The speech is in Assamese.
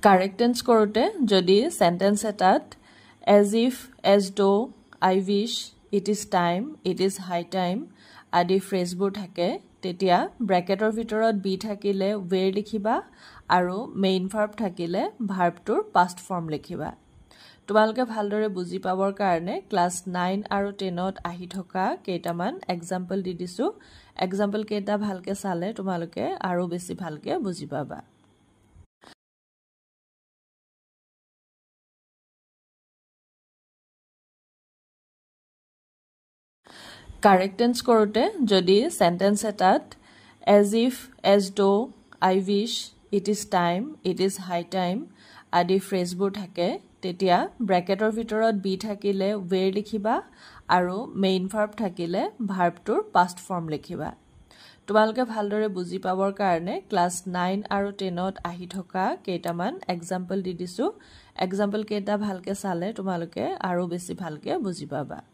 কাৰেক্ট টেন্স কৰোঁতে যদি সেন্টেন্স এটাত as if, as though, I wish, it is time, it is high time আদি ফ্ৰেজবোৰ থাকে তেতিয়া ব্ৰেকেটৰ ভিতৰত বি থাকিলে where লিখিবা আৰু মেইন ভাৰ্ব থাকিলে ভাৰ্বটোৰ past form লিখিবা তোমালোকে ভালদৰে বুজি পাবৰ কাৰণে ক্লাস 9 আৰু 10 ত আহি থকা কেইটামান এক্সাম্পল দি দিছো এক্সাম্পল কেইটা ভালকে চালে তোমালোকে আৰু বেছি ভালকে বুজি পাবা কাৰেক্ট টেন্স কৰোঁতে যদি সেন্টেন্স এটাত as if, as though, I wish, it is time, it is high time আদি ফ্ৰেজবোৰ থাকে তেতিয়া ব্ৰেকেটৰ ভিতৰত বি থাকিলে where লিখিবা আৰু মেইন ভাৰ্ব থাকিলে ভাৰ্বটোৰ past form লিখিবা তোমালোকে ভালদৰে বুজি পাবৰ কাৰণে ক্লাস 9 আৰু 10 ত আহি থকা কেইটামান এক্সাম্পল দি দিছো এক্সাম্পল কেইটা ভালকে চালে তোমালোকে আৰু বেছি ভালকে বুজি পাবা